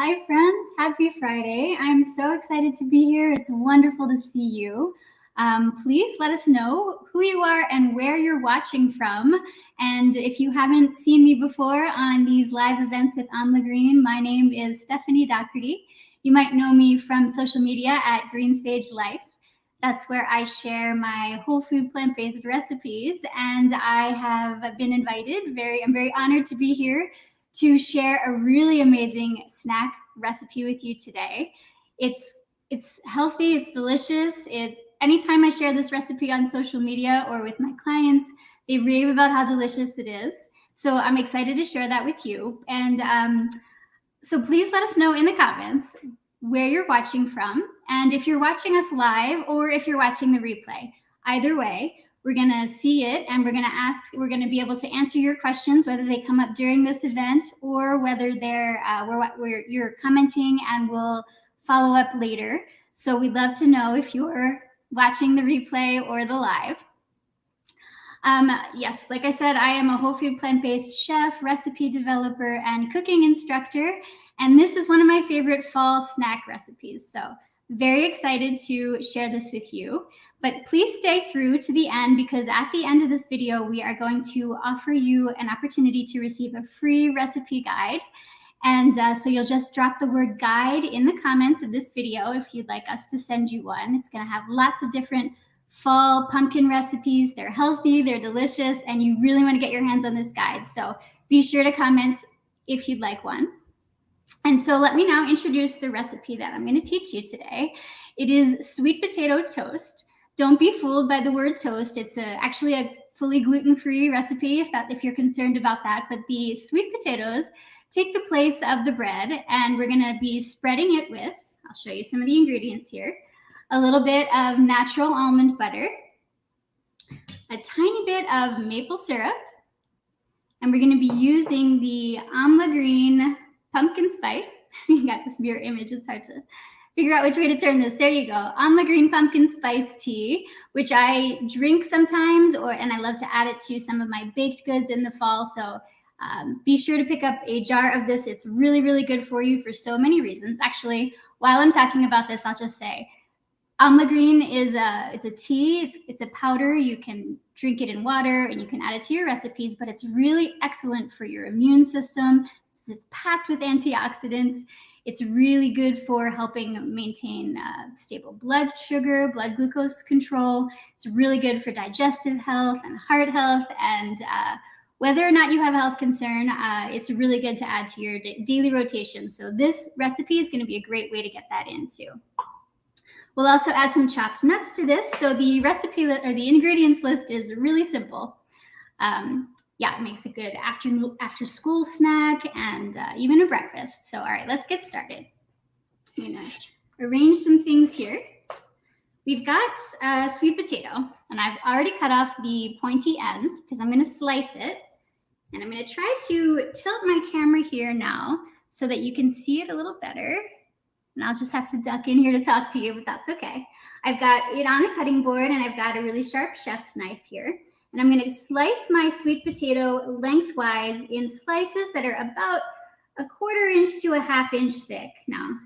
Hi, friends. Happy Friday. I'm so excited to be here. It's wonderful to see you. Please let us know who you are and where you're watching from. And if you haven't seen me before on these live events with On the Green, my name is Stefanie. You might know me from social media at Green Sage Life. That's where I share my whole food plant-based recipes. And I have been invited. I'm very honored to be here to share a really amazing snack recipe with you today. It's healthy, it's delicious. Anytime I share this recipe on social media or with my clients, they rave about how delicious it is. So I'm excited to share that with you. And so please let us know in the comments where you're watching from, and if you're watching us live or if you're watching the replay. Either way, we're going to see it, and we're going to be able to answer your questions, whether they come up during this event or whether you're commenting, and we'll follow up later. So we'd love to know if you're watching the replay or the live. Yes, like I said, I am a whole food plant-based chef, recipe developer, and cooking instructor. And this is one of my favorite fall snack recipes. So very excited to share this with you. But please stay through to the end, because at the end of this video, we are going to offer you an opportunity to receive a free recipe guide. And so you'll just drop the word guide in the comments of this video if you'd like us to send you one. It's going to have lots of different fall pumpkin recipes. They're healthy, they're delicious, and you really want to get your hands on this guide. So be sure to comment if you'd like one. And so let me now introduce the recipe that I'm going to teach you today. It is sweet potato toast. Don't be fooled by the word toast. It's actually a fully gluten-free recipe if you're concerned about that. But the sweet potatoes take the place of the bread, and we're going to be spreading it with, I'll show you some of the ingredients here, a little bit of natural almond butter, a tiny bit of maple syrup, and we're going to be using the On the Green pumpkin spice. You got this mirror image. It's hard to figure out which way to turn this. There you go. On the Green pumpkin spice tea, which I drink sometimes, and I love to add it to some of my baked goods in the fall. So be sure to pick up a jar of this. It's really, really good for you for so many reasons. Actually, while I'm talking about this, I'll just say, On the Green it's a tea. It's a powder. You can drink it in water, and you can add it to your recipes, but it's really excellent for your immune system. It's packed with antioxidants. It's really good for helping maintain stable blood sugar, blood glucose control. It's really good for digestive health and heart health. And whether or not you have a health concern, it's really good to add to your daily rotation. So this recipe is going to be a great way to get that in too. We'll also add some chopped nuts to this. So the recipe or the ingredients list is really simple. Yeah, it makes a good after school snack and even a breakfast. So, all right, let's get started. I'm gonna arrange some things here. We've got sweet potato, and I've already cut off the pointy ends because I'm gonna slice it. And I'm gonna try to tilt my camera here now so that you can see it a little better. And I'll just have to duck in here to talk to you, but that's okay. I've got it on a cutting board, and I've got a really sharp chef's knife here. And I'm going to slice my sweet potato lengthwise in slices that are about 1/4 inch to a 1/2 inch thick. Now,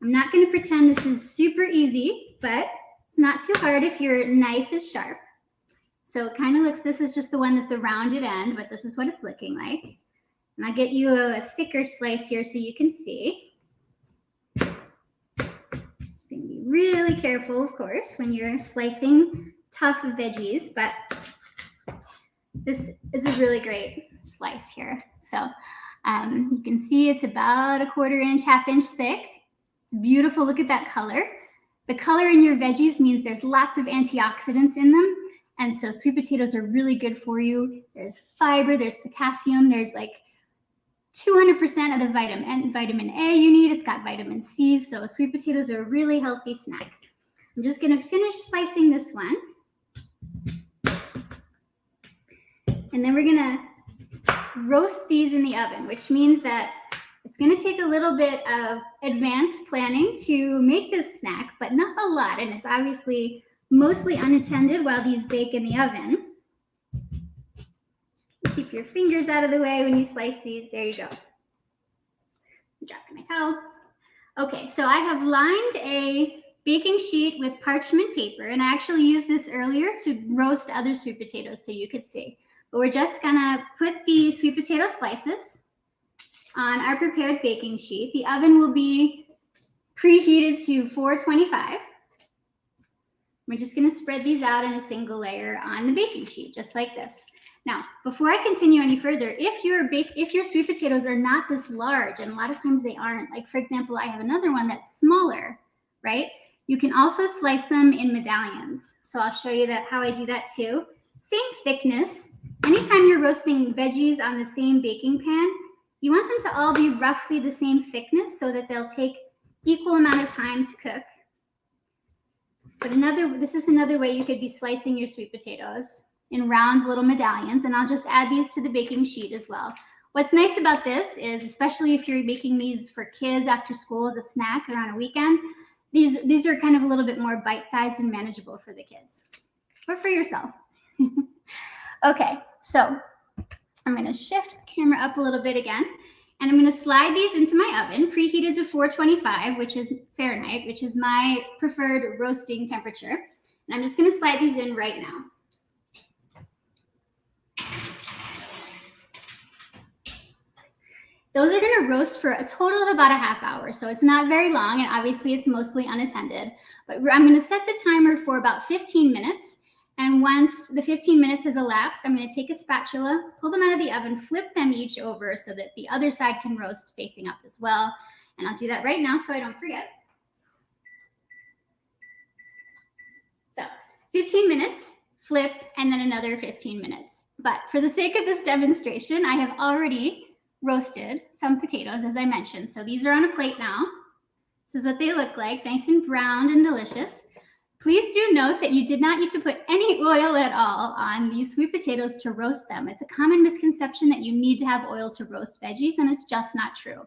I'm not going to pretend this is super easy, but it's not too hard if your knife is sharp. So it kind of looks, this is just the one that's the rounded end, but this is what it's looking like. And I'll get you a thicker slice here so you can see. Just going to be really careful, of course, when you're slicing tough veggies, but this is a really great slice here. So you can see it's about 1/4 inch, 1/2 inch thick. It's beautiful. Look at that color. The color in your veggies means there's lots of antioxidants in them. And so sweet potatoes are really good for you. There's fiber, there's potassium, there's like 200% of the vitamin A you need. It's got vitamin C. So sweet potatoes are a really healthy snack. I'm just going to finish slicing this one. And then we're going to roast these in the oven, which means that it's going to take a little bit of advanced planning to make this snack, but not a lot. And it's obviously mostly unattended while these bake in the oven. Just keep your fingers out of the way when you slice these. There you go. Dropped my towel. Okay, so I have lined a baking sheet with parchment paper, and I actually used this earlier to roast other sweet potatoes so you could see. But we're just gonna put the sweet potato slices on our prepared baking sheet. The oven will be preheated to 425. We're just gonna spread these out in a single layer on the baking sheet, just like this. Now, before I continue any further, if your sweet potatoes are not this large, and a lot of times they aren't, like for example, I have another one that's smaller, right? You can also slice them in medallions. So I'll show you how I do that too. Same thickness. Anytime you're roasting veggies on the same baking pan, you want them to all be roughly the same thickness so that they'll take equal amount of time to cook. But this is another way you could be slicing your sweet potatoes in round little medallions, and I'll just add these to the baking sheet as well. What's nice about this is, especially if you're making these for kids after school as a snack or on a weekend, these are kind of a little bit more bite-sized and manageable for the kids or for yourself. Okay, so I'm going to shift the camera up a little bit again, and I'm going to slide these into my oven, preheated to 425, which is Fahrenheit, which is my preferred roasting temperature. And I'm just going to slide these in right now. Those are going to roast for a total of about a half hour, so it's not very long, and obviously it's mostly unattended. But I'm going to set the timer for about 15 minutes, and once the 15 minutes has elapsed, I'm going to take a spatula, pull them out of the oven, flip them each over so that the other side can roast facing up as well. And I'll do that right now so I don't forget. So 15 minutes, flip, and then another 15 minutes. But for the sake of this demonstration, I have already roasted some potatoes, as I mentioned. So these are on a plate now. This is what they look like, nice and browned and delicious. Please do note that you did not need to put any oil at all on these sweet potatoes to roast them. It's a common misconception that you need to have oil to roast veggies, and it's just not true.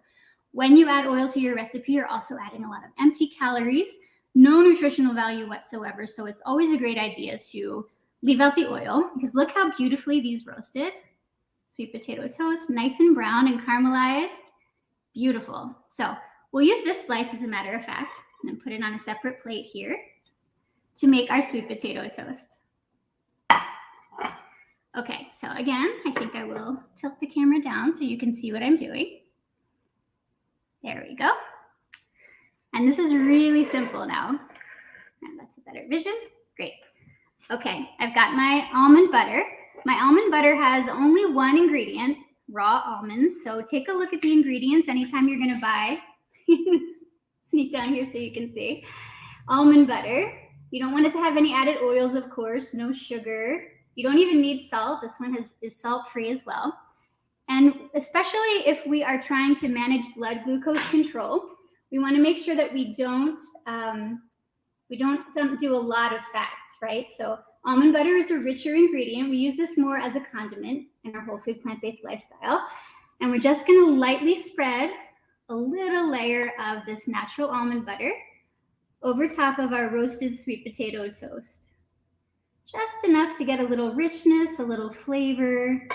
When you add oil to your recipe, you're also adding a lot of empty calories, no nutritional value whatsoever. So it's always a great idea to leave out the oil, because look how beautifully these roasted. Sweet potato toast, nice and brown and caramelized. Beautiful. So we'll use this slice, as a matter of fact, and then put it on a separate plate here to make our sweet potato toast. Okay, so again, I think I will tilt the camera down so you can see what I'm doing. There we go. And this is really simple now. And that's a better vision. Great. Okay, I've got my almond butter. My almond butter has only one ingredient, raw almonds. So take a look at the ingredients anytime you're going to buy. Sneak down here so you can see. Almond butter. You don't want it to have any added oils, of course, no sugar. You don't even need salt. This one is salt-free as well. And especially if we are trying to manage blood glucose control, we want to make sure that we don't do a lot of fats, right? So almond butter is a richer ingredient. We use this more as a condiment in our whole food plant-based lifestyle. And we're just going to lightly spread a little layer of this natural almond butter over top of our roasted sweet potato toast. Just enough to get a little richness, a little flavor.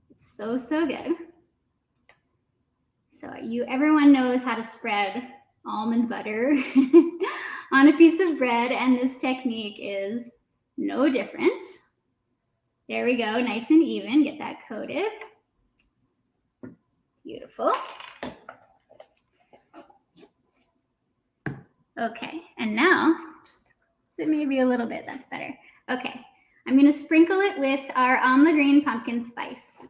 It's so, so good. So everyone knows how to spread almond butter on a piece of bread, and this technique is no different. There we go, nice and even, get that coated. Beautiful. Okay, and now, just it maybe a little bit, that's better. Okay, I'm gonna sprinkle it with our on the green pumpkin spice.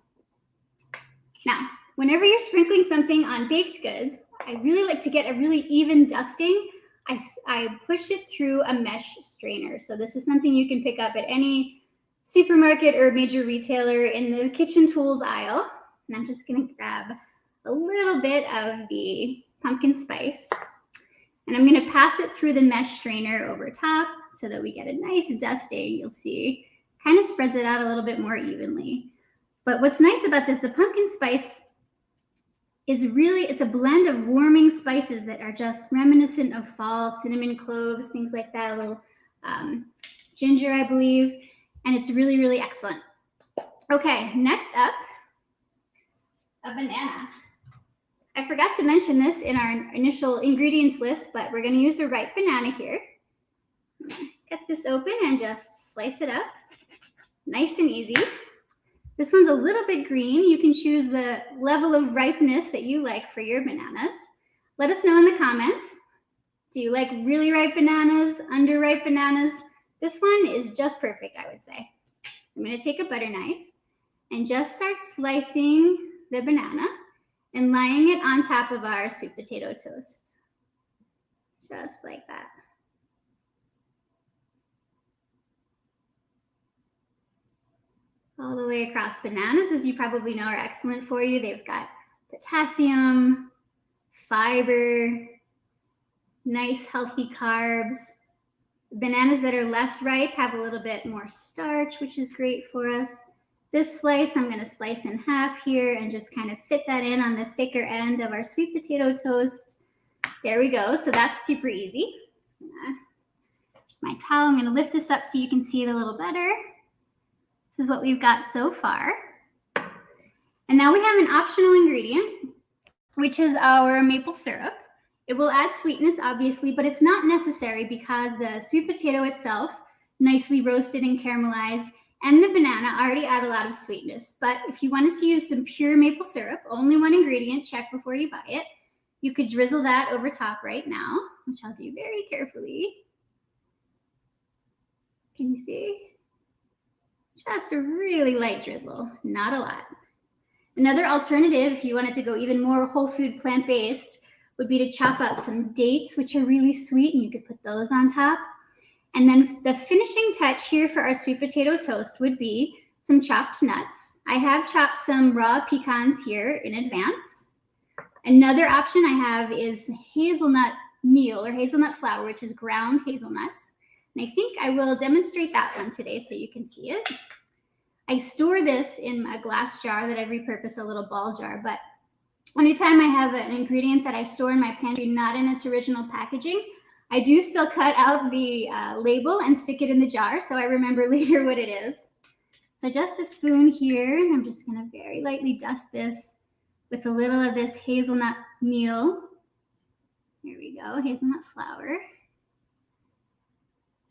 Now, whenever you're sprinkling something on baked goods, I really like to get a really even dusting. I push it through a mesh strainer. So this is something you can pick up at any supermarket or major retailer in the kitchen tools aisle. And I'm just gonna grab a little bit of the pumpkin spice, and I'm gonna pass it through the mesh strainer over top so that we get a nice dusting. You'll see, kind of spreads it out a little bit more evenly. But what's nice about this, the pumpkin spice is really, it's a blend of warming spices that are just reminiscent of fall, cinnamon, cloves, things like that, a little ginger, I believe, and it's really, really excellent. Okay, next up, a banana. I forgot to mention this in our initial ingredients list, but we're going to use a ripe banana here. Cut this open and just slice it up. Nice and easy. This one's a little bit green. You can choose the level of ripeness that you like for your bananas. Let us know in the comments. Do you like really ripe bananas, underripe bananas? This one is just perfect, I would say. I'm going to take a butter knife and just start slicing the banana and laying it on top of our sweet potato toast. Just like that. All the way across. Bananas, as you probably know, are excellent for you. They've got potassium, fiber, nice healthy carbs. Bananas that are less ripe have a little bit more starch, which is great for us. This slice, I'm going to slice in half here and just kind of fit that in on the thicker end of our sweet potato toast. There we go. So that's super easy. Here's my towel. I'm going to lift this up so you can see it a little better. This is what we've got so far. And now we have an optional ingredient, which is our maple syrup. It will add sweetness, obviously, but it's not necessary because the sweet potato itself, nicely roasted and caramelized, and the banana already add a lot of sweetness. But if you wanted to use some pure maple syrup, only one ingredient, check before you buy it. You could drizzle that over top right now, which I'll do very carefully. Can you see? Just a really light drizzle, not a lot. Another alternative, if you wanted to go even more whole food plant-based, would be to chop up some dates, which are really sweet, and you could put those on top. And then the finishing touch here for our sweet potato toast would be some chopped nuts. I have chopped some raw pecans here in advance. Another option I have is hazelnut meal or hazelnut flour, which is ground hazelnuts. And I think I will demonstrate that one today so you can see it. I store this in a glass jar that I repurpose, a little ball jar, but anytime I have an ingredient that I store in my pantry not in its original packaging, I do still cut out the label and stick it in the jar so I remember later what it is. So just a spoon here, and I'm just going to very lightly dust this with a little of this hazelnut meal. Here we go, hazelnut flour.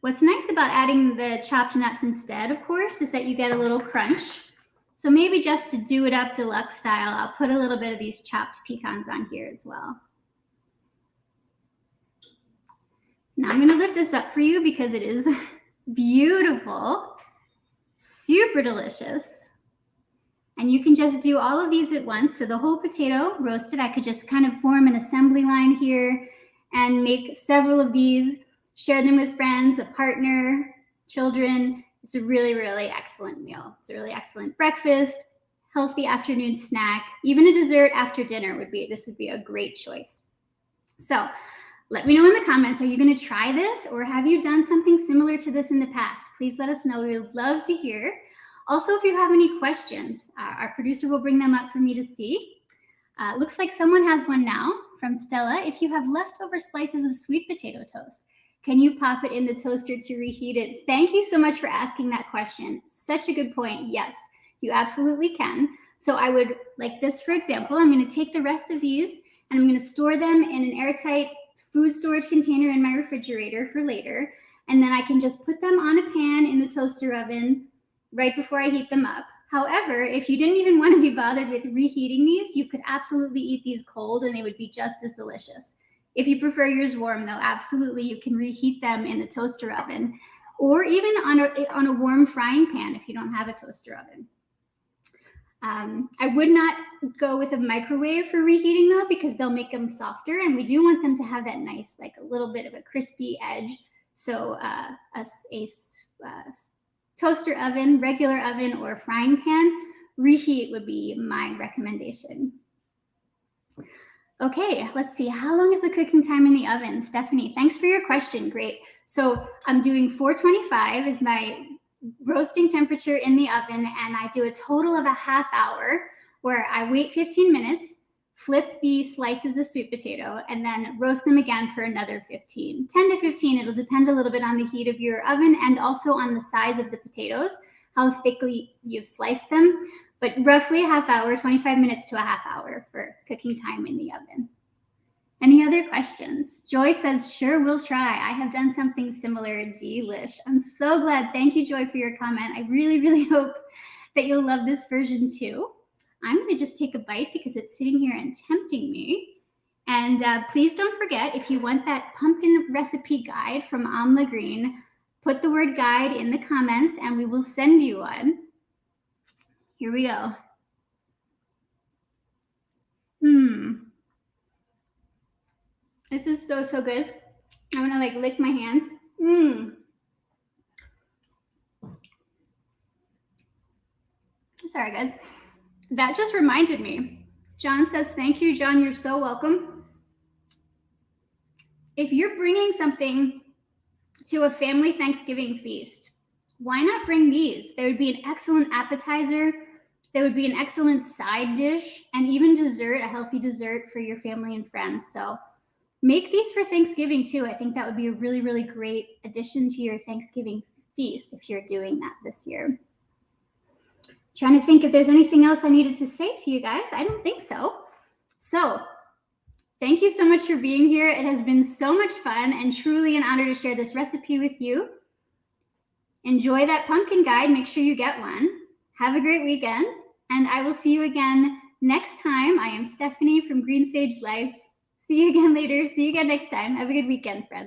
What's nice about adding the chopped nuts instead, of course, is that you get a little crunch. So maybe just to do it up deluxe style, I'll put a little bit of these chopped pecans on here as well. Now I'm going to lift this up for you because it is beautiful, super delicious. And you can just do all of these at once. So the whole potato roasted, I could just kind of form an assembly line here and make several of these, share them with friends, a partner, children. It's a really, really excellent meal. It's a really excellent breakfast, healthy afternoon snack, even a dessert after dinner this would be a great choice. So let me know in the comments, are you going to try this or have you done something similar to this in the past? Please let us know. We would love to hear. Also, if you have any questions, our producer will bring them up for me to see. Looks like someone has one now from Stella. If you have leftover slices of sweet potato toast, can you pop it in the toaster to reheat it? Thank you so much for asking that question. Such a good point. Yes, you absolutely can. So I would, like this, for example, I'm going to take the rest of these and I'm going to store them in an airtight food storage container in my refrigerator for later. And then I can just put them on a pan in the toaster oven right before I heat them up. However, if you didn't even want to be bothered with reheating these, you could absolutely eat these cold and they would be just as delicious. If you prefer yours warm, though, absolutely you can reheat them in the toaster oven or even on a warm frying pan if you don't have a toaster oven. I would not go with a microwave for reheating though, because they'll make them softer, and we do want them to have that nice, like a little bit of a crispy edge. So a toaster oven, regular oven, or frying pan, reheat would be my recommendation. Okay, let's see. How long is the cooking time in the oven? Stephanie, thanks for your question. Great. So I'm doing 425 is my roasting temperature in the oven, and I do a total of a half hour where I wait 15 minutes, flip the slices of sweet potato, and then roast them again for another 10 to 15. It'll depend a little bit on the heat of your oven and also on the size of the potatoes, how thickly you've sliced them. But roughly a half hour, 25 minutes to a half hour for cooking time in the oven. Any other questions? Joy says, sure, we'll try. I have done something similar. Delish. I'm so glad. Thank you, Joy, for your comment. I really, really hope that you'll love this version too. I'm going to just take a bite because it's sitting here and tempting me. And please don't forget, if you want that pumpkin recipe guide from Amla Green, put the word guide in the comments and we will send you one. Here we go. This is so, so good. I'm gonna like lick my hand. Sorry guys. That just reminded me. John says, thank you, John, you're so welcome. If you're bringing something to a family Thanksgiving feast, why not bring these? They would be an excellent appetizer. They would be an excellent side dish and even dessert, a healthy dessert for your family and friends. So make these for Thanksgiving too. I think that would be a really, really great addition to your Thanksgiving feast if you're doing that this year. Trying to think if there's anything else I needed to say to you guys. I don't think so. So thank you so much for being here. It has been so much fun and truly an honor to share this recipe with you. Enjoy that pumpkin guide. Make sure you get one. Have a great weekend, and I will see you again next time. I am Stephanie from Green Sage Life. See you again later. See you again next time. Have a good weekend, friends.